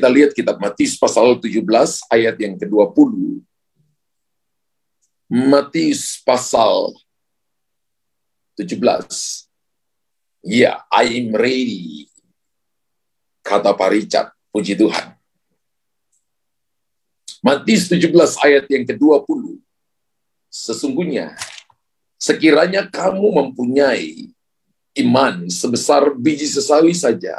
kita lihat kitab Matius pasal 17 ayat yang ke-20. Matius pasal 17. Ya, I'm ready. Kata Pak Richard, puji Tuhan. Matius 17 ayat yang ke-20. Sesungguhnya, sekiranya kamu mempunyai iman sebesar biji sesawi saja,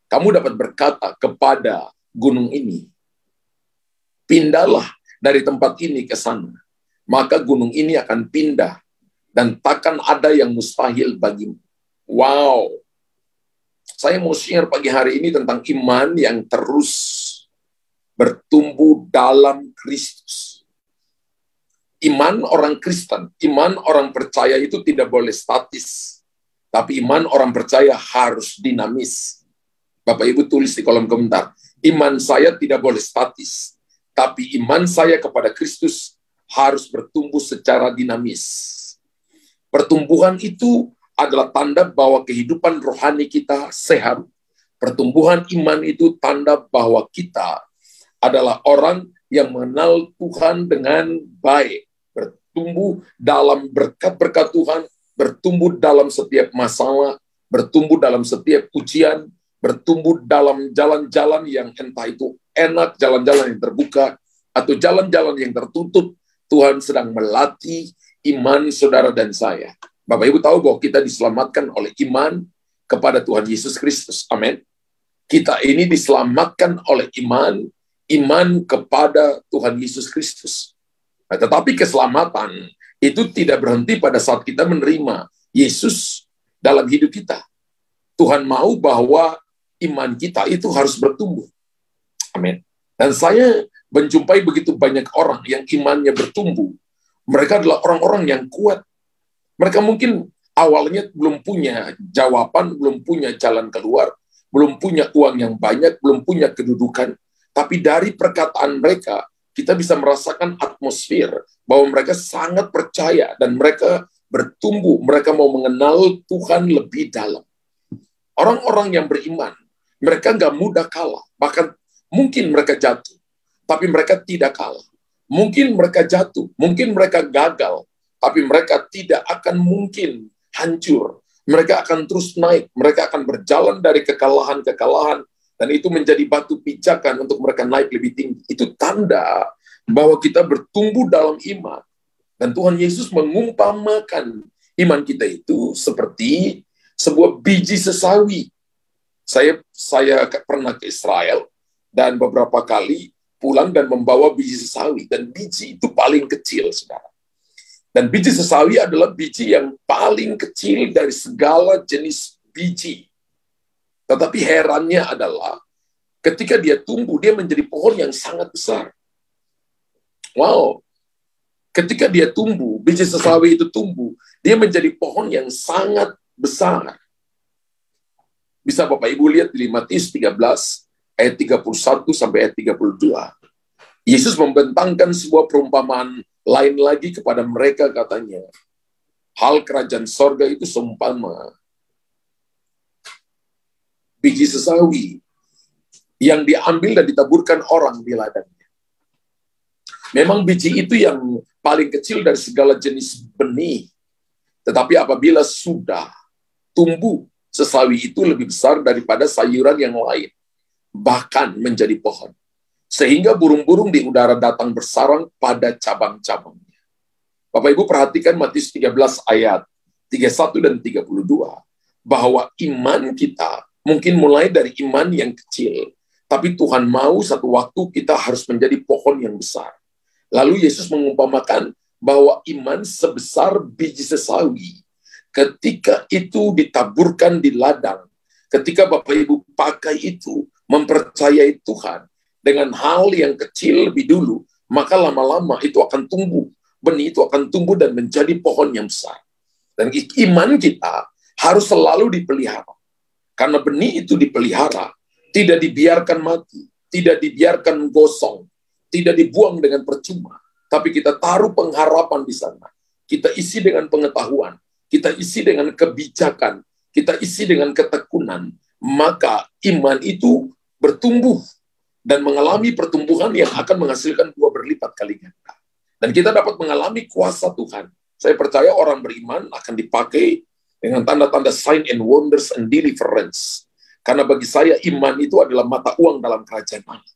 kamu dapat berkata kepada gunung ini, pindahlah dari tempat ini ke sana. Maka gunung ini akan pindah, dan takkan ada yang mustahil bagimu. Wow. Saya mau share pagi hari ini tentang iman yang terus bertumbuh dalam Kristus. Iman orang Kristen, iman orang percaya itu tidak boleh statis. Tapi iman orang percaya harus dinamis. Bapak Ibu tulis di kolom komentar, iman saya tidak boleh statis. Tapi iman saya kepada Kristus harus bertumbuh secara dinamis. Pertumbuhan itu adalah tanda bahwa kehidupan rohani kita sehat. Pertumbuhan iman itu tanda bahwa kita adalah orang yang mengenal Tuhan dengan baik. Bertumbuh dalam berkat-berkat Tuhan, bertumbuh dalam setiap masalah, bertumbuh dalam setiap ujian, bertumbuh dalam jalan-jalan yang entah itu enak, jalan-jalan yang terbuka, atau jalan-jalan yang tertutup. Tuhan sedang melatih iman saudara dan saya. Bapak Ibu tahu bahwa kita diselamatkan oleh iman kepada Tuhan Yesus Kristus. Amin. Kita ini diselamatkan oleh iman kepada Tuhan Yesus Kristus. Nah, tetapi keselamatan itu tidak berhenti pada saat kita menerima Yesus dalam hidup kita. Tuhan mau bahwa iman kita itu harus bertumbuh. Amin. Dan saya menjumpai begitu banyak orang yang imannya bertumbuh. Mereka adalah orang-orang yang kuat. Mereka mungkin awalnya belum punya jawaban, belum punya jalan keluar, belum punya uang yang banyak, belum punya kedudukan. Tapi dari perkataan mereka, kita bisa merasakan atmosfer bahwa mereka sangat percaya dan mereka bertumbuh. Mereka mau mengenal Tuhan lebih dalam. Orang-orang yang beriman, mereka nggak mudah kalah. Bahkan mungkin mereka jatuh, tapi mereka tidak kalah. Mungkin mereka jatuh, mungkin mereka gagal, tapi mereka tidak akan mungkin hancur. Mereka akan terus naik, mereka akan berjalan dari kekalahan-kekalahan, dan itu menjadi batu pijakan untuk mereka naik lebih tinggi. Itu tanda bahwa kita bertumbuh dalam iman. Dan Tuhan Yesus mengumpamakan iman kita itu seperti sebuah biji sesawi. Saya pernah ke Israel, dan beberapa kali pulang dan membawa biji sesawi. Dan biji itu paling kecil, saudara. Dan biji sesawi adalah biji yang paling kecil dari segala jenis biji. Tetapi herannya adalah, ketika dia tumbuh, dia menjadi pohon yang sangat besar. Wow. Ketika dia tumbuh, biji sesawi itu tumbuh, dia menjadi pohon yang sangat besar. Bisa Bapak Ibu lihat di Matius 13, ayat 31 sampai ayat 32. Yesus membentangkan sebuah perumpamaan lain lagi kepada mereka, katanya, hal kerajaan sorga itu seumpama biji sesawi yang diambil dan ditaburkan orang di ladangnya. Memang biji itu yang paling kecil dari segala jenis benih. Tetapi apabila sudah tumbuh, sesawi itu lebih besar daripada sayuran yang lain, bahkan menjadi pohon. Sehingga burung-burung di udara datang bersarang pada cabang-cabangnya. Bapak Ibu perhatikan Matius 13 ayat 31 dan 32. Bahwa iman kita mungkin mulai dari iman yang kecil, tapi Tuhan mau satu waktu kita harus menjadi pohon yang besar. Lalu Yesus mengumpamakan bahwa iman sebesar biji sesawi, ketika itu ditaburkan di ladang, ketika Bapak Ibu pakai itu, mempercayai Tuhan dengan hal yang kecil lebih dulu, maka lama-lama itu akan tumbuh. Benih itu akan tumbuh dan menjadi pohon yang besar. Dan iman kita harus selalu dipelihara. Karena benih itu dipelihara, tidak dibiarkan mati, tidak dibiarkan gosong, tidak dibuang dengan percuma. Tapi kita taruh pengharapan di sana. Kita isi dengan pengetahuan, kita isi dengan kebijakan, kita isi dengan ketekunan. Maka iman itu bertumbuh dan mengalami pertumbuhan yang akan menghasilkan buah berlipat kali ganda. Dan kita dapat mengalami kuasa Tuhan. Saya percaya orang beriman akan dipakai dengan tanda-tanda sign and wonders and deliverance. Karena bagi saya iman itu adalah mata uang dalam kerajaan Allah.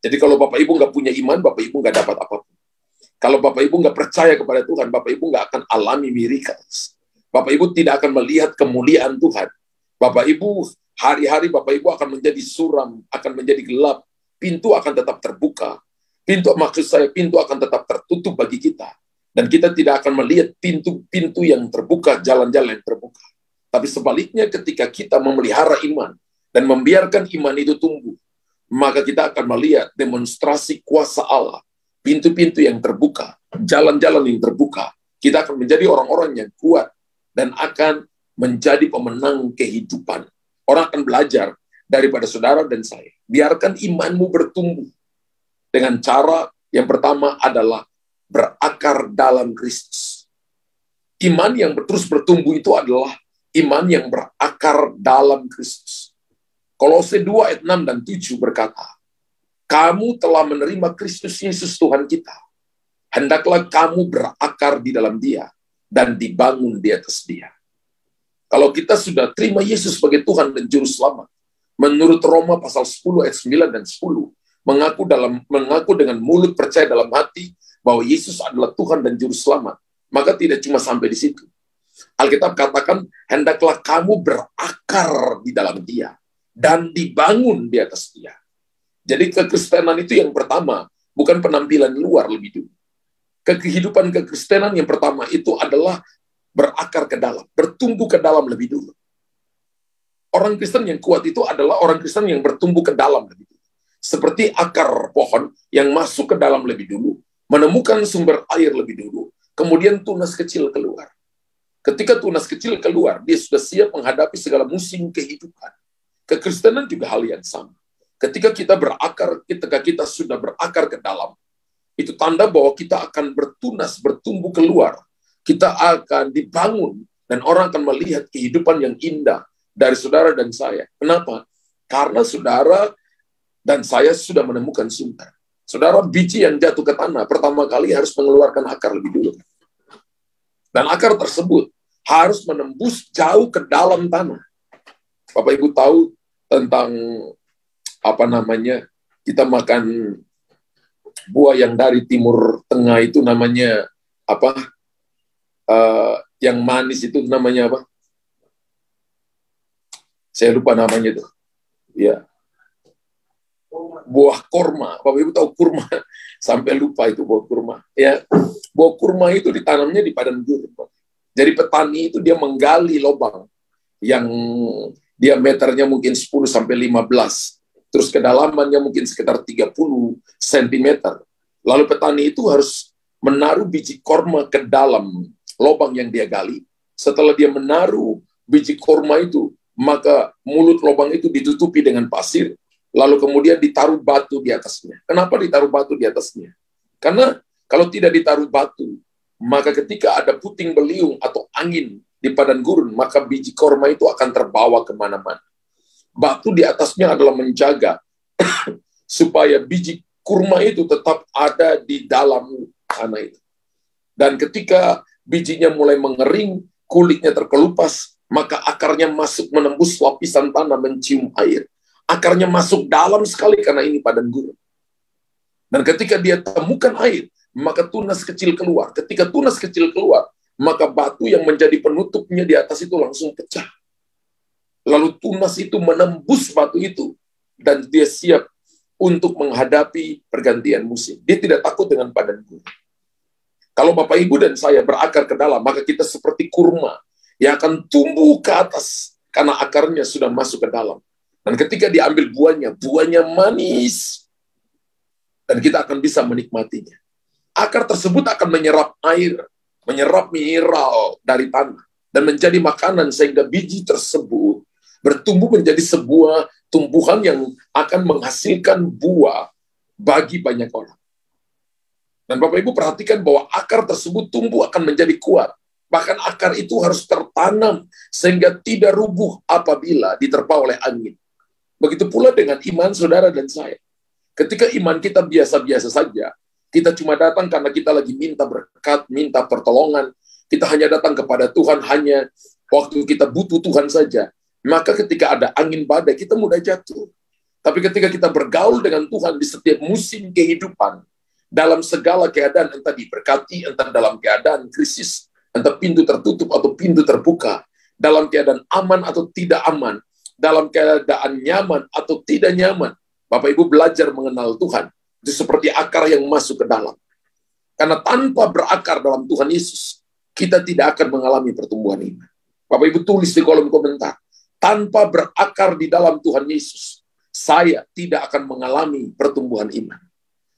Jadi kalau Bapak Ibu nggak punya iman, Bapak Ibu nggak dapat apapun. Kalau Bapak Ibu nggak percaya kepada Tuhan, Bapak Ibu nggak akan alami miracles. Bapak Ibu tidak akan melihat kemuliaan Tuhan. Bapak Ibu, hari-hari Bapak Ibu akan menjadi suram, akan menjadi gelap. Pintu akan tetap terbuka. Maksud saya, pintu akan tetap tertutup bagi kita. Dan kita tidak akan melihat pintu-pintu yang terbuka, jalan-jalan yang terbuka. Tapi sebaliknya ketika kita memelihara iman dan membiarkan iman itu tumbuh, maka kita akan melihat demonstrasi kuasa Allah. Pintu-pintu yang terbuka, jalan-jalan yang terbuka. Kita akan menjadi orang-orang yang kuat dan akan menjadi pemenang kehidupan. Orang akan belajar daripada saudara dan saya. Biarkan imanmu bertumbuh dengan cara yang pertama adalah berakar dalam Kristus. Iman yang terus bertumbuh itu adalah iman yang berakar dalam Kristus. Kolose 2 ayat 6 dan 7 berkata, kamu telah menerima Kristus Yesus Tuhan kita. Hendaklah kamu berakar di dalam Dia dan dibangun di atas Dia. Kalau kita sudah terima Yesus sebagai Tuhan dan Juru Selamat, menurut Roma pasal 10 ayat 9 dan 10, mengaku dengan mulut percaya dalam hati bahwa Yesus adalah Tuhan dan Juru Selamat, maka tidak cuma sampai di situ. Alkitab katakan, hendaklah kamu berakar di dalam Dia dan dibangun di atas Dia. Jadi kekristenan itu yang pertama, bukan penampilan luar lebih dulu. Kehidupan kekristenan yang pertama itu adalah berakar ke dalam, bertumbuh ke dalam lebih dulu. Orang Kristen yang kuat itu adalah orang Kristen yang bertumbuh ke dalam lebih dulu. Seperti akar pohon yang masuk ke dalam lebih dulu, menemukan sumber air lebih dulu, kemudian tunas kecil keluar. Ketika tunas kecil keluar, dia sudah siap menghadapi segala musim kehidupan. Kekristenan juga hal yang sama. Ketika kita berakar, ketika kita sudah berakar ke dalam, itu tanda bahwa kita akan bertunas, bertumbuh keluar. Kita akan dibangun, dan orang akan melihat kehidupan yang indah dari saudara dan saya. Kenapa? Karena saudara dan saya sudah menemukan sumber. Saudara, biji yang jatuh ke tanah, pertama kali harus mengeluarkan akar lebih dulu. Dan akar tersebut harus menembus jauh ke dalam tanah. Bapak Ibu tahu tentang kita makan buah yang dari Timur Tengah itu namanya yang manis itu namanya apa? Saya lupa namanya itu. Ya. Buah kurma. Bapak Ibu tahu kurma? Sampai lupa itu buah kurma. Ya. Buah kurma itu ditanamnya di padang gurun. Jadi petani itu dia menggali lubang yang diameternya mungkin 10 sampai 15. Terus kedalamannya mungkin sekitar 30 cm. Lalu petani itu harus menaruh biji kurma ke dalam lubang yang dia gali. Setelah dia menaruh biji kurma itu, maka mulut lubang itu ditutupi dengan pasir, lalu kemudian ditaruh batu di atasnya. Kenapa ditaruh batu di atasnya? Karena kalau tidak ditaruh batu, maka ketika ada puting beliung atau angin di padang gurun, maka biji kurma itu akan terbawa kemana-mana. Batu di atasnya adalah menjaga supaya biji kurma itu tetap ada di dalam tanah itu. Dan ketika bijinya mulai mengering, kulitnya terkelupas, maka akarnya masuk menembus lapisan tanah mencium air. Akarnya masuk dalam sekali karena ini padang gurun. Dan ketika dia temukan air, maka tunas kecil keluar. Ketika tunas kecil keluar, maka batu yang menjadi penutupnya di atas itu langsung pecah. Lalu tunas itu menembus batu itu, dan dia siap untuk menghadapi pergantian musim. Dia tidak takut dengan padang gurun. Kalau Bapak Ibu dan saya berakar ke dalam, maka kita seperti kurma yang akan tumbuh ke atas karena akarnya sudah masuk ke dalam. Dan ketika diambil buahnya manis, dan kita akan bisa menikmatinya. Akar tersebut akan menyerap air, menyerap mineral dari tanah, dan menjadi makanan sehingga biji tersebut bertumbuh menjadi sebuah tumbuhan yang akan menghasilkan buah bagi banyak orang. Dan Bapak Ibu perhatikan bahwa akar tersebut tumbuh akan menjadi kuat. Bahkan akar itu harus tertanam sehingga tidak rubuh apabila diterpa oleh angin. Begitu pula dengan iman saudara dan saya. Ketika iman kita biasa-biasa saja, kita cuma datang karena kita lagi minta berkat, minta pertolongan, kita hanya datang kepada Tuhan hanya waktu kita butuh Tuhan saja, maka ketika ada angin badai, kita mudah jatuh. Tapi ketika kita bergaul dengan Tuhan di setiap musim kehidupan, dalam segala keadaan, entah diberkati, entah dalam keadaan krisis, entah pintu tertutup atau pintu terbuka, dalam keadaan aman atau tidak aman, dalam keadaan nyaman atau tidak nyaman, Bapak Ibu belajar mengenal Tuhan. Itu seperti akar yang masuk ke dalam. Karena tanpa berakar dalam Tuhan Yesus, kita tidak akan mengalami pertumbuhan iman. Bapak Ibu tulis di kolom komentar, tanpa berakar di dalam Tuhan Yesus, saya tidak akan mengalami pertumbuhan iman.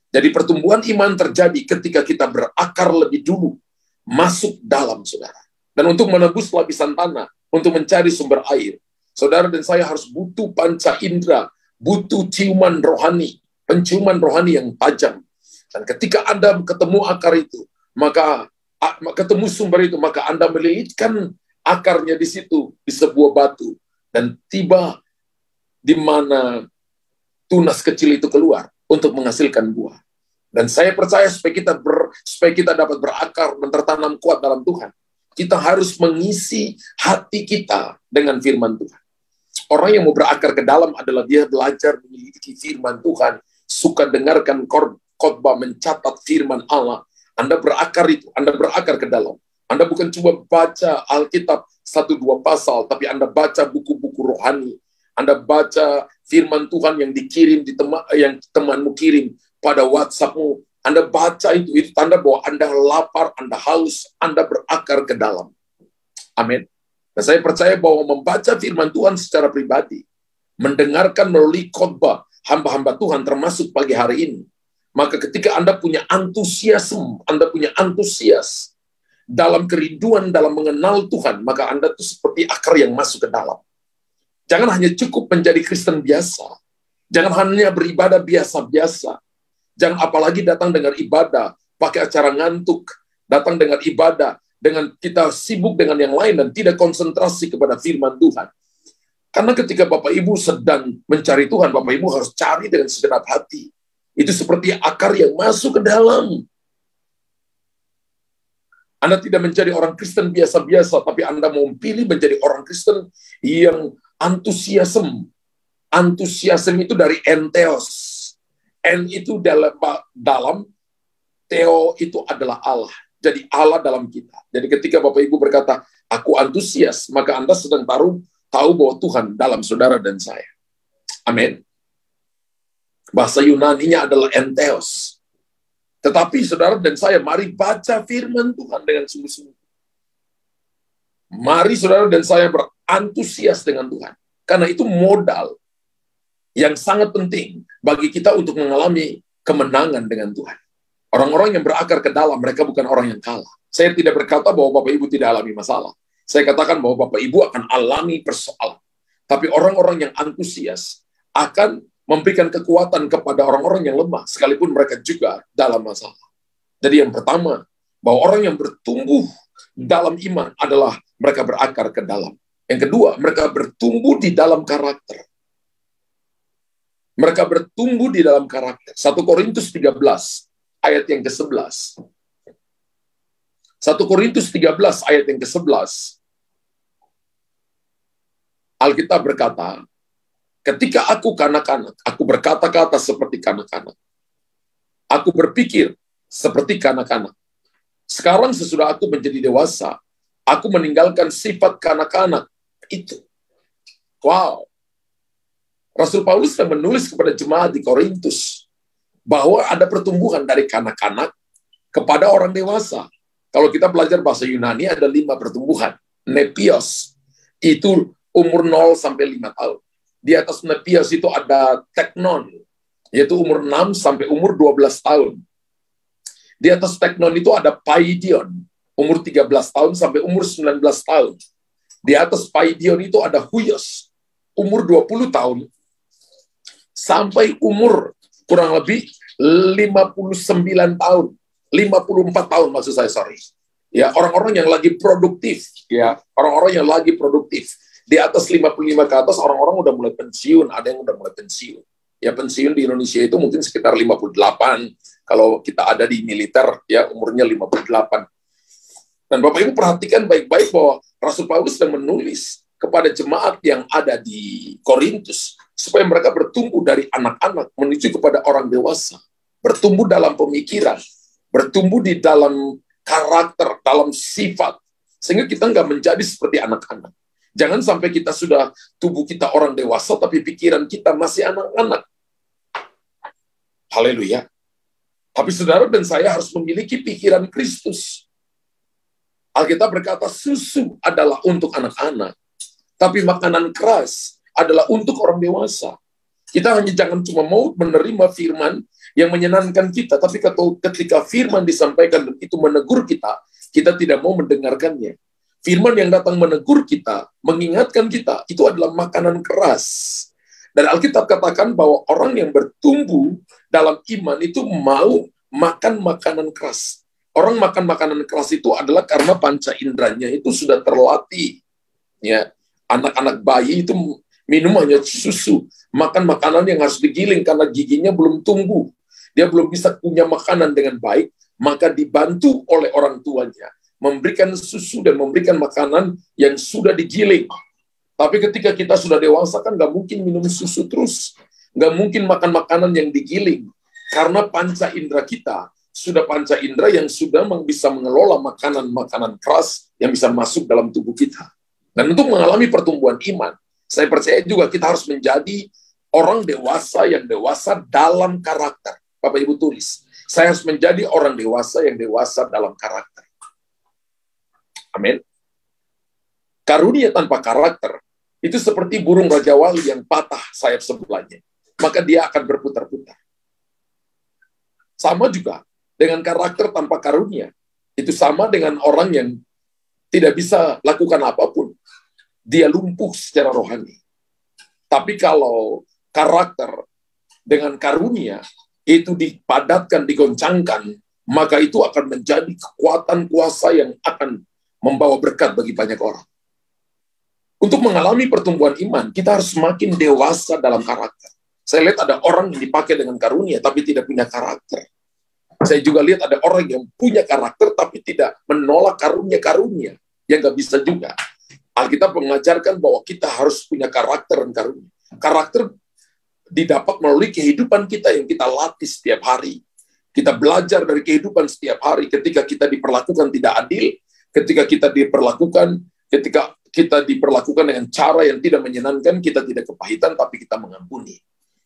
Jadi pertumbuhan iman terjadi ketika kita berakar lebih dulu, masuk dalam saudara. Dan untuk menebus lapisan tanah, untuk mencari sumber air, saudara dan saya harus butuh panca indera, butuh ciuman rohani, penciuman rohani yang tajam. Dan ketika Anda ketemu akar itu, maka ketemu sumber itu, maka Anda melilitkan akarnya di situ, di sebuah batu, dan tiba di mana tunas kecil itu keluar untuk menghasilkan buah. Dan saya percaya supaya kita dapat berakar dan tertanam kuat dalam Tuhan, kita harus mengisi hati kita dengan firman Tuhan. Orang yang mau berakar ke dalam adalah dia belajar memiliki firman Tuhan, suka dengarkan khotbah, mencatat firman Allah. Anda berakar itu, Anda berakar ke dalam. Anda bukan cuma baca Alkitab 1-2 pasal, tapi Anda baca buku-buku rohani. Anda baca firman Tuhan yang dikirim yang temanmu kirim pada WhatsAppmu. Anda baca itu tanda bahwa Anda lapar, Anda haus, Anda berakar ke dalam. Amin. Dan saya percaya bahwa membaca firman Tuhan secara pribadi, mendengarkan melalui khotbah hamba-hamba Tuhan termasuk pagi hari ini, maka ketika Anda punya antusiasme, Anda punya antusias dalam kerinduan, dalam mengenal Tuhan, maka Anda itu seperti akar yang masuk ke dalam. Jangan hanya cukup menjadi Kristen biasa. Jangan hanya beribadah biasa-biasa. Jangan apalagi datang dengan ibadah, pakai acara ngantuk, datang dengan ibadah, dengan kita sibuk dengan yang lain dan tidak konsentrasi kepada firman Tuhan. Karena ketika Bapak Ibu sedang mencari Tuhan, Bapak Ibu harus cari dengan segenap hati. Itu seperti akar yang masuk ke dalam. Anda tidak menjadi orang Kristen biasa-biasa, tapi Anda mau pilih menjadi orang Kristen yang antusiasme. Antusiasme itu dari entheos. N itu dalam, Theo itu adalah Allah. Jadi Allah dalam kita. Jadi ketika Bapak Ibu berkata, aku antusias, maka Anda sedang tahu bahwa Tuhan dalam saudara dan saya. Amin. Bahasa Yunaninya adalah entheos. Tetapi saudara dan saya, mari baca firman Tuhan dengan sungguh-sungguh. Mari saudara dan saya berantusias dengan Tuhan. Karena itu modal yang sangat penting bagi kita untuk mengalami kemenangan dengan Tuhan. Orang-orang yang berakar ke dalam, mereka bukan orang yang kalah. Saya tidak berkata bahwa Bapak Ibu tidak alami masalah. Saya katakan bahwa Bapak Ibu akan alami persoalan. Tapi orang-orang yang antusias akan memberikan kekuatan kepada orang-orang yang lemah, sekalipun mereka juga dalam masalah. Jadi yang pertama, bahwa orang yang bertumbuh dalam iman adalah mereka berakar ke dalam. Yang kedua, mereka bertumbuh di dalam karakter. Mereka bertumbuh di dalam karakter. 1 Korintus 13. Ayat yang ke-11. 1 Korintus 13 ayat yang ke-11. Alkitab berkata, ketika aku kanak-kanak, aku berkata-kata seperti kanak-kanak. Aku berpikir seperti kanak-kanak. Sekarang sesudah aku menjadi dewasa, aku meninggalkan sifat kanak-kanak itu. Wow. Rasul Paulus yang menulis kepada jemaat di Korintus, bahwa ada pertumbuhan dari kanak-kanak kepada orang dewasa. Kalau kita belajar bahasa Yunani, ada 5 pertumbuhan. Nepios, itu umur 0 sampai 5 tahun. Di atas nepios itu ada teknon, yaitu umur 6 sampai umur 12 tahun. Di atas teknon itu ada paidion, umur 13 tahun sampai umur 19 tahun. Di atas paidion itu ada huios, umur 20 tahun sampai umur kurang lebih 59 tahun, 54 tahun maksud saya, sorry. Ya, orang-orang yang lagi produktif, ya, orang-orang yang lagi produktif. Di atas 55 ke atas orang-orang udah mulai pensiun, ada yang udah mulai pensiun. Ya pensiun di Indonesia itu mungkin sekitar 58, kalau kita ada di militer ya umurnya 58. Dan Bapak Ibu perhatikan baik-baik bahwa Rasul Paulus sedang menulis kepada jemaat yang ada di Korintus supaya mereka bertumbuh dari anak-anak menuju kepada orang dewasa, bertumbuh dalam pemikiran, bertumbuh di dalam karakter, dalam sifat, sehingga kita nggak menjadi seperti anak-anak. Jangan sampai kita sudah tubuh kita orang dewasa, tapi pikiran kita masih anak-anak. Haleluya. Tapi saudara dan saya harus memiliki pikiran Kristus. Alkitab berkata susu adalah untuk anak-anak, tapi makanan keras adalah untuk orang dewasa. Kita hanya jangan cuma mau menerima firman yang menyenangkan kita, tapi ketika firman disampaikan dan itu menegur kita, kita tidak mau mendengarkannya. Firman yang datang menegur kita, mengingatkan kita, itu adalah makanan keras. Dan Alkitab katakan bahwa orang yang bertumbuh dalam iman itu mau makan makanan keras. Orang makan makanan keras itu adalah karena panca inderanya itu sudah terlatih. Ya, anak-anak bayi itu minum hanya susu, makan makanan yang harus digiling karena giginya belum tumbuh. Dia belum bisa punya makanan dengan baik, maka dibantu oleh orang tuanya memberikan susu dan memberikan makanan yang sudah digiling. Tapi ketika kita sudah dewasa kan nggak mungkin minum susu terus, nggak mungkin makan makanan yang digiling, karena panca indera kita sudah panca indera yang sudah bisa mengelola makanan-makanan keras yang bisa masuk dalam tubuh kita. Dan untuk mengalami pertumbuhan iman, saya percaya juga kita harus menjadi orang dewasa yang dewasa dalam karakter. Bapak Ibu tulis, saya harus menjadi orang dewasa yang dewasa dalam karakter. Amin. Karunia tanpa karakter itu seperti burung Raja Wali yang patah sayap sebelahnya. Maka dia akan berputar-putar. Sama juga dengan karakter tanpa karunia. Itu sama dengan orang yang tidak bisa lakukan apapun. Dia lumpuh secara rohani. Tapi kalau karakter dengan karunia itu dipadatkan, digoncangkan, maka itu akan menjadi kekuatan kuasa yang akan membawa berkat bagi banyak orang. Untuk mengalami pertumbuhan iman, kita harus semakin dewasa dalam karakter. Saya lihat ada orang yang dipakai dengan karunia, tapi tidak punya karakter. Saya juga lihat ada orang yang punya karakter, tapi tidak menolak karunia-karunia. Yang nggak bisa juga. Alkitab mengajarkan bahwa kita harus punya karakter dan karunia. Karakter didapat melalui kehidupan kita yang kita latih setiap hari. Kita belajar dari kehidupan setiap hari. Ketika kita diperlakukan tidak adil, ketika kita diperlakukan dengan cara yang tidak menyenangkan, kita tidak kepahitan, tapi kita mengampuni.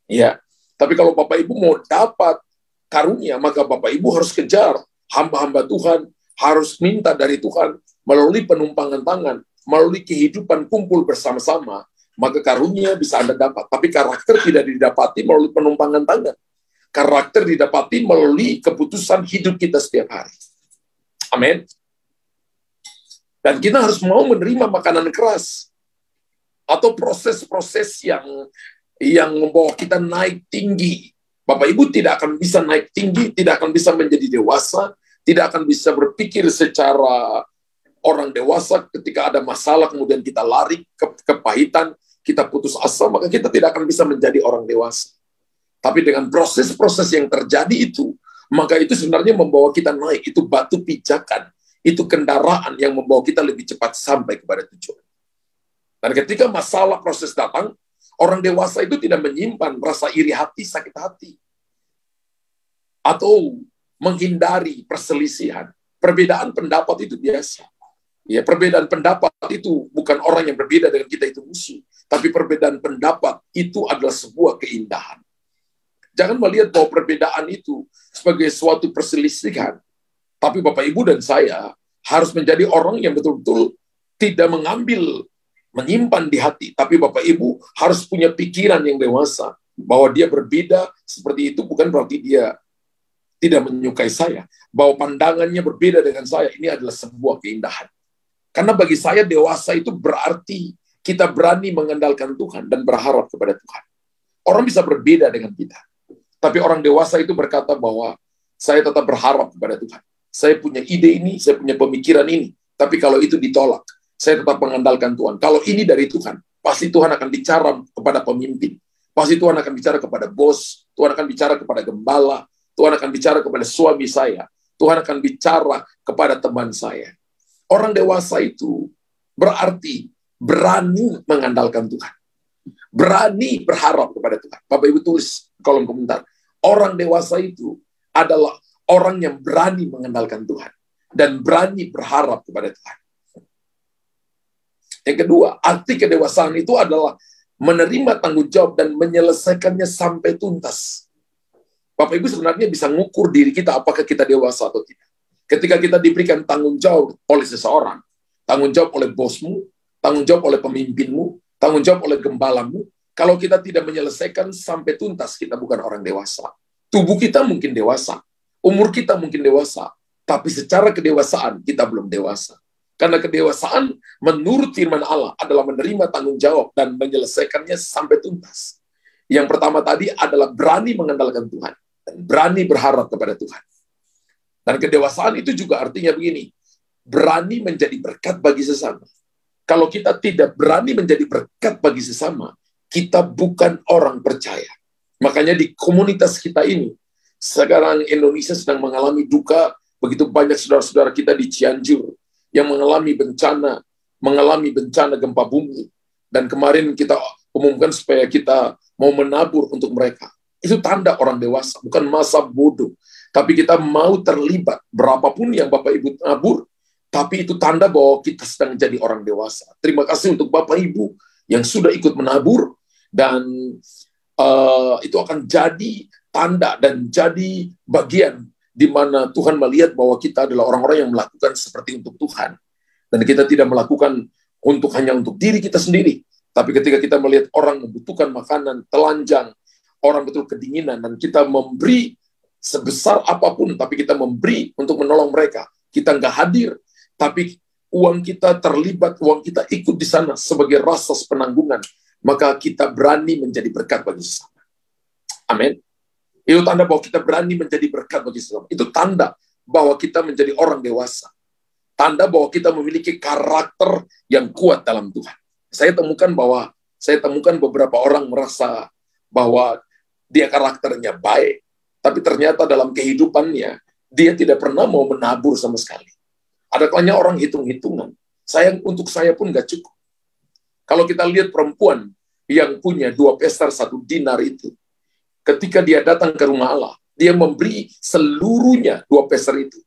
Ya, tapi kalau Bapak Ibu mau dapat karunia, maka Bapak Ibu harus kejar. Hamba-hamba Tuhan harus minta dari Tuhan melalui penumpangan tangan, melalui kehidupan kumpul bersama-sama, maka karunia bisa Anda dapat. Tapi karakter tidak didapati melalui penumpangan tangan. Karakter didapati melalui keputusan hidup kita setiap hari. Amin. Dan kita harus mau menerima makanan keras atau proses-proses yang membawa kita naik tinggi. Bapak Ibu tidak akan bisa naik tinggi, tidak akan bisa menjadi dewasa, tidak akan bisa berpikir secara orang dewasa ketika ada masalah kemudian kita lari ke kepahitan, kita putus asa, maka kita tidak akan bisa menjadi orang dewasa. Tapi dengan proses-proses yang terjadi itu, maka itu sebenarnya membawa kita naik, itu batu pijakan. Itu kendaraan yang membawa kita lebih cepat sampai kepada tujuan. Dan ketika masalah proses datang, orang dewasa itu tidak menyimpan rasa iri hati, sakit hati. Atau menghindari perselisihan. Perbedaan pendapat itu biasa. Ya, perbedaan pendapat itu bukan orang yang berbeda dengan kita itu musuh. Tapi perbedaan pendapat itu adalah sebuah keindahan. Jangan melihat bahwa perbedaan itu sebagai suatu perselisihan. Tapi Bapak, Ibu, dan saya harus menjadi orang yang betul-betul tidak menyimpan di hati. Tapi Bapak, Ibu harus punya pikiran yang dewasa. Bahwa dia berbeda seperti itu bukan berarti dia tidak menyukai saya. Bahwa pandangannya berbeda dengan saya. Ini adalah sebuah keindahan. Karena bagi saya dewasa itu berarti kita berani mengandalkan Tuhan dan berharap kepada Tuhan. Orang bisa berbeda dengan kita. Tapi orang dewasa itu berkata bahwa saya tetap berharap kepada Tuhan. Saya punya ide ini, saya punya pemikiran ini. Tapi kalau itu ditolak, saya tetap mengandalkan Tuhan. Kalau ini dari Tuhan, pasti Tuhan akan bicara kepada pemimpin. Pasti Tuhan akan bicara kepada bos, Tuhan akan bicara kepada gembala, Tuhan akan bicara kepada suami saya, Tuhan akan bicara kepada teman saya. Orang dewasa itu berarti berani mengandalkan Tuhan. Berani berharap kepada Tuhan. Bapak Ibu tulis kolom komentar. Orang dewasa itu adalah orang yang berani mengandalkan Tuhan. Dan berani berharap kepada Tuhan. Yang kedua, arti kedewasaan itu adalah menerima tanggung jawab dan menyelesaikannya sampai tuntas. Bapak Ibu sebenarnya bisa mengukur diri kita apakah kita dewasa atau tidak. Ketika kita diberikan tanggung jawab oleh seseorang, tanggung jawab oleh bosmu, tanggung jawab oleh pemimpinmu, tanggung jawab oleh gembalamu, kalau kita tidak menyelesaikan sampai tuntas, kita bukan orang dewasa. Tubuh kita mungkin dewasa, umur kita mungkin dewasa, tapi secara kedewasaan kita belum dewasa. Karena kedewasaan menurut firman Allah adalah menerima tanggung jawab dan menyelesaikannya sampai tuntas. Yang pertama tadi adalah berani mengandalkan Tuhan dan berani berharap kepada Tuhan. Dan kedewasaan itu juga artinya begini, berani menjadi berkat bagi sesama. Kalau kita tidak berani menjadi berkat bagi sesama, kita bukan orang percaya. Makanya di komunitas kita ini, sekarang Indonesia sedang mengalami duka, begitu banyak saudara-saudara kita di Cianjur yang mengalami bencana gempa bumi. Dan kemarin kita umumkan supaya kita mau menabur untuk mereka. Itu tanda orang dewasa, bukan masa bodoh. Tapi kita mau terlibat, berapapun yang Bapak Ibu nabur, tapi itu tanda bahwa kita sedang jadi orang dewasa. Terima kasih untuk Bapak Ibu yang sudah ikut menabur, dan itu akan jadi tanda dan jadi bagian di mana Tuhan melihat bahwa kita adalah orang-orang yang melakukan seperti untuk Tuhan. Dan kita tidak melakukan hanya untuk diri kita sendiri. Tapi ketika kita melihat orang membutuhkan makanan, telanjang, orang betul kedinginan, dan kita memberi sebesar apapun, tapi kita memberi untuk menolong mereka. Kita nggak hadir, tapi uang kita terlibat, uang kita ikut di sana sebagai rasa penanggungan, maka kita berani menjadi berkat bagi sesama. Amin. Itu tanda bahwa kita berani menjadi berkat bagi sesama. Itu tanda bahwa kita menjadi orang dewasa. Tanda bahwa kita memiliki karakter yang kuat dalam Tuhan. Saya temukan beberapa orang merasa bahwa dia karakternya baik, tapi ternyata dalam kehidupannya dia tidak pernah mau menabur sama sekali. Ada kalanya orang hitung-hitungan. Untuk saya pun nggak cukup. Kalau kita lihat perempuan yang punya 2 peser 1 dinar itu, ketika dia datang ke rumah Allah, dia memberi seluruhnya 2 peser itu.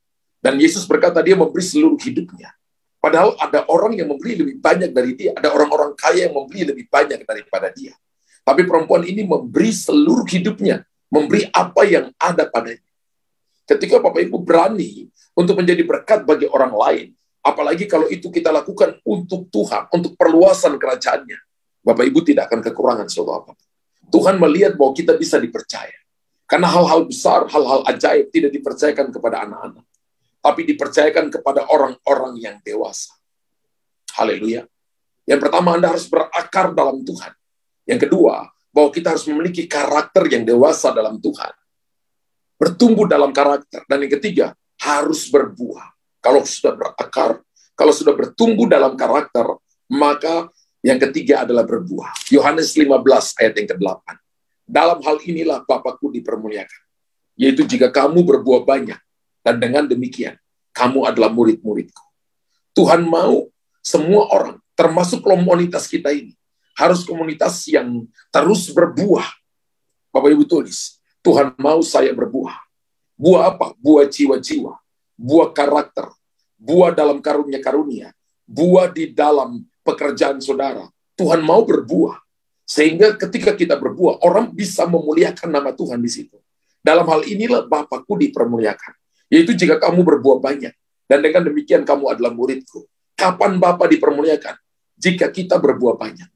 Dan Yesus berkata dia memberi seluruh hidupnya. Padahal ada orang yang memberi lebih banyak dari dia. Ada orang-orang kaya yang memberi lebih banyak daripada dia. Tapi perempuan ini memberi seluruh hidupnya. Memberi apa yang ada padanya. Ketika Bapak Ibu berani untuk menjadi berkat bagi orang lain, apalagi kalau itu kita lakukan untuk Tuhan, untuk perluasan kerajaannya, Bapak Ibu tidak akan kekurangan sesuatu apa. Tuhan melihat bahwa kita bisa dipercaya. Karena hal-hal besar, hal-hal ajaib tidak dipercayakan kepada anak-anak, tapi dipercayakan kepada orang-orang yang dewasa. Haleluya. Yang pertama, Anda harus berakar dalam Tuhan. Yang kedua, bahwa kita harus memiliki karakter yang dewasa dalam Tuhan. Bertumbuh dalam karakter. Dan yang ketiga, harus berbuah. Kalau sudah berakar, kalau sudah bertumbuh dalam karakter, maka yang ketiga adalah berbuah. Yohanes 15 ayat yang ke-8. Dalam hal inilah Bapakku dipermuliakan, yaitu jika kamu berbuah banyak, dan dengan demikian, kamu adalah murid-muridku. Tuhan mau semua orang, termasuk komunitas kita ini, harus komunitas yang terus berbuah. Bapak Ibu tulis, Tuhan mau saya berbuah. Buah apa? Buah jiwa-jiwa, buah karakter, buah dalam karunia-karunia, buah di dalam pekerjaan saudara. Tuhan mau berbuah. Sehingga ketika kita berbuah, orang bisa memuliakan nama Tuhan di situ. Dalam hal inilah Bapakku dipermuliakan. Yaitu jika kamu berbuah banyak. Dan dengan demikian kamu adalah muridku. Kapan Bapa dipermuliakan? Jika kita berbuah banyak.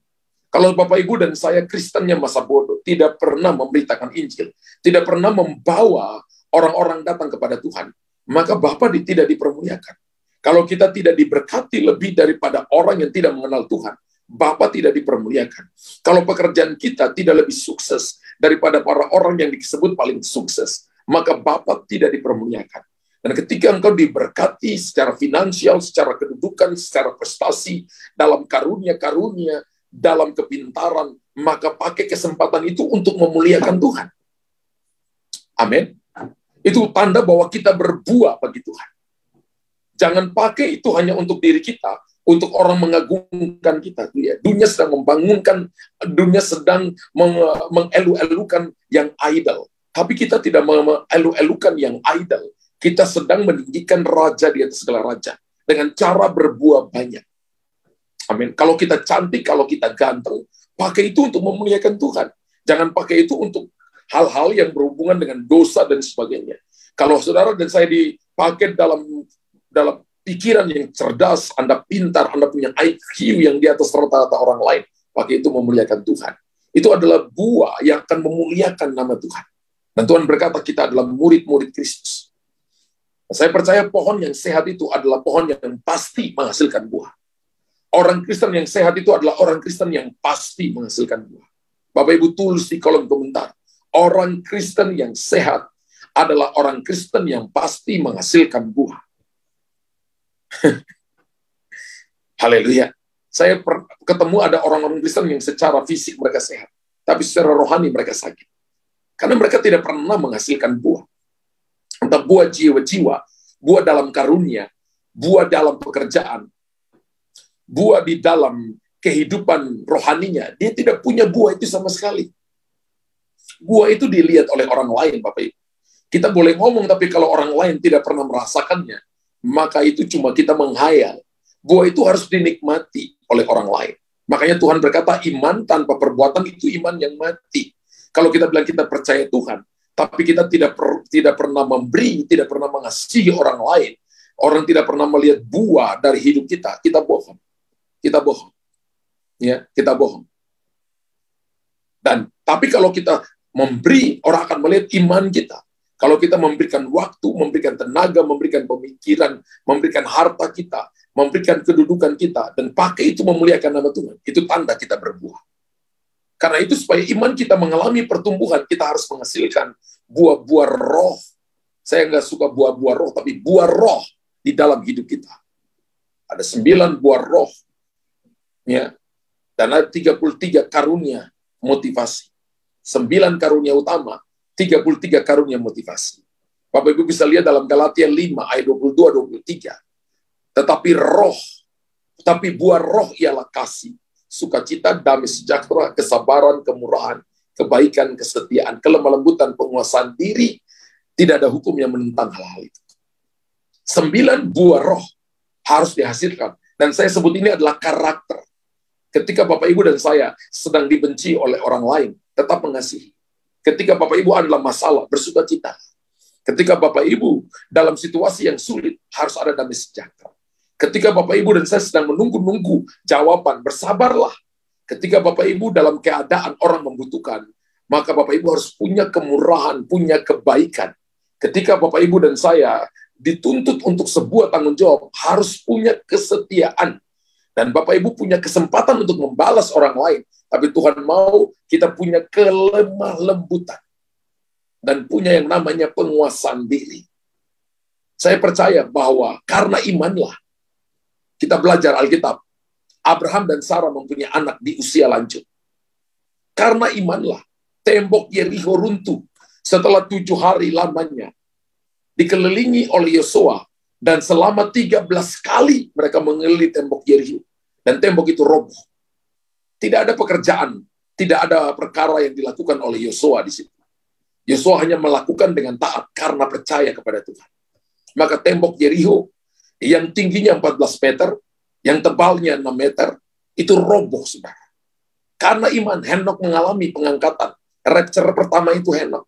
Kalau Bapak Ibu dan saya Kristennya masa bodoh, tidak pernah memberitakan Injil, tidak pernah membawa orang-orang datang kepada Tuhan, maka Bapa tidak dipermuliakan. Kalau kita tidak diberkati lebih daripada orang yang tidak mengenal Tuhan, Bapa tidak dipermuliakan. Kalau pekerjaan kita tidak lebih sukses daripada para orang yang disebut paling sukses, maka Bapa tidak dipermuliakan. Dan ketika engkau diberkati secara finansial, secara kedudukan, secara prestasi, dalam karunia-karunia, dalam kepintaran, maka pakai kesempatan itu untuk memuliakan Tuhan. Amin. Itu tanda bahwa kita berbuah bagi Tuhan. Jangan pakai itu hanya untuk diri kita, untuk orang mengagungkan kita. Dunia sedang membangunkan, dunia sedang mengelu-elukan yang idol. Tapi kita tidak mengelu-elukan yang idol. Kita sedang meninggikan raja di atas segala raja. Dengan cara berbuah banyak. Amin. Kalau kita cantik, kalau kita ganteng, pakai itu untuk memuliakan Tuhan. Jangan pakai itu untuk hal-hal yang berhubungan dengan dosa dan sebagainya. Kalau saudara dan saya dipakai dalam pikiran yang cerdas, Anda pintar, Anda punya IQ yang di atas rata-rata orang lain, pakai itu memuliakan Tuhan. Itu adalah buah yang akan memuliakan nama Tuhan. Dan Tuhan berkata kita adalah murid-murid Kristus. Saya percaya pohon yang sehat itu adalah pohon yang pasti menghasilkan buah. Orang Kristen yang sehat itu adalah orang Kristen yang pasti menghasilkan buah. Bapak Ibu tulis di kolom komentar. Orang Kristen yang sehat adalah orang Kristen yang pasti menghasilkan buah. Haleluya. Saya ketemu ada orang-orang Kristen yang secara fisik mereka sehat, tapi secara rohani mereka sakit. Karena mereka tidak pernah menghasilkan buah. Entah buah jiwa-jiwa, buah dalam karunia, buah dalam pekerjaan, buah di dalam kehidupan rohaninya. Dia tidak punya buah itu sama sekali. Buah itu dilihat oleh orang lain, Bapak Ibu. Kita boleh ngomong, tapi kalau orang lain tidak pernah merasakannya, maka itu cuma kita menghayal. Buah itu harus dinikmati oleh orang lain. Makanya Tuhan berkata, iman tanpa perbuatan itu iman yang mati. Kalau kita bilang kita percaya Tuhan, tapi kita tidak pernah memberi, tidak pernah mengasihi orang lain, orang tidak pernah melihat buah dari hidup kita, kita bohong. Kita bohong. Ya, kita bohong. Tapi kalau kita memberi, orang akan melihat iman kita. Kalau kita memberikan waktu, memberikan tenaga, memberikan pemikiran, memberikan harta kita, memberikan kedudukan kita, dan pakai itu memuliakan nama Tuhan, itu tanda kita berbuah. Karena itu supaya iman kita mengalami pertumbuhan, kita harus menghasilkan buah-buah roh. Saya nggak suka buah-buah roh, tapi buah roh di dalam hidup kita. Ada 9 buah roh. Ya. Dan ada 33 karunia motivasi. 9 karunia utama, 33 karunia motivasi. Bapak Ibu bisa lihat dalam Galatia 5 ayat 22-23. Tetapi buah roh ialah kasih, sukacita, damai sejahtera, kesabaran, kemurahan, kebaikan, kesetiaan, kelemah lembutan, penguasaan diri. Tidak ada hukum yang menentang hal-hal itu. 9 buah roh harus dihasilkan. Dan saya sebut ini adalah karakter. Ketika Bapak Ibu dan saya sedang dibenci oleh orang lain, tetap mengasihi. Ketika Bapak Ibu adalah masalah, bersukacita. Ketika Bapak Ibu dalam situasi yang sulit, harus ada damai sejahtera. Ketika Bapak Ibu dan saya sedang menunggu-nunggu jawaban, bersabarlah. Ketika Bapak Ibu dalam keadaan orang membutuhkan, maka Bapak Ibu harus punya kemurahan, punya kebaikan. Ketika Bapak Ibu dan saya dituntut untuk sebuah tanggung jawab, harus punya kesetiaan. Dan Bapak Ibu punya kesempatan untuk membalas orang lain. Tapi Tuhan mau kita punya kelemah lembutan. Dan punya yang namanya penguasaan diri. Saya percaya bahwa karena imanlah, kita belajar Alkitab, Abraham dan Sarah mempunyai anak di usia lanjut. Karena imanlah, tembok Yerikho runtuh setelah 7 hari lamanya. Dikelilingi oleh Yosua. Dan selama 13 kali mereka mengelilingi tembok Yerikho. Dan tembok itu roboh. Tidak ada pekerjaan, tidak ada perkara yang dilakukan oleh Yosua di situ. Yosua hanya melakukan dengan taat karena percaya kepada Tuhan. Maka tembok Yerikho yang tingginya 14 meter, yang tebalnya 6 meter, itu roboh, saudara. Karena iman, Henok mengalami pengangkatan. Rapture pertama itu Henok.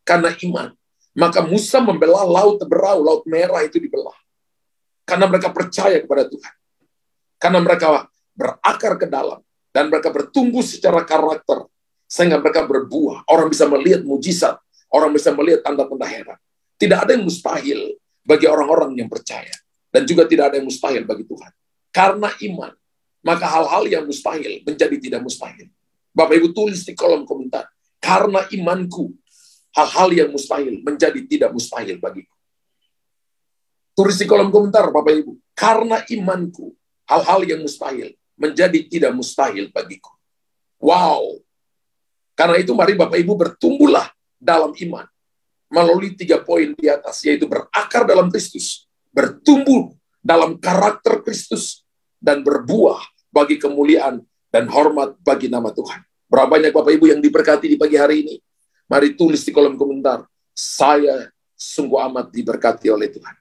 Karena iman. Maka Musa membelah laut Teberau, laut merah itu dibelah. Karena mereka percaya kepada Tuhan. Karena mereka berakar ke dalam. Dan mereka bertumbuh secara karakter. Sehingga mereka berbuah. Orang bisa melihat mujizat. Orang bisa melihat tanda-tanda heran. Tidak ada yang mustahil bagi orang-orang yang percaya. Dan juga tidak ada yang mustahil bagi Tuhan. Karena iman. Maka hal-hal yang mustahil menjadi tidak mustahil. Bapak Ibu tulis di kolom komentar. Karena imanku, hal-hal yang mustahil menjadi tidak mustahil bagiku. Tulis di kolom komentar, Bapak Ibu. Karena imanku, hal-hal yang mustahil menjadi tidak mustahil bagiku. Wow. Karena itu mari Bapak Ibu bertumbuhlah dalam iman. Melalui 3 poin di atas, yaitu berakar dalam Kristus, bertumbuh dalam karakter Kristus, dan berbuah bagi kemuliaan dan hormat bagi nama Tuhan. Berapa banyak Bapak Ibu yang diberkati di pagi hari ini? Mari tulis di kolom komentar, saya sungguh amat diberkati oleh Tuhan.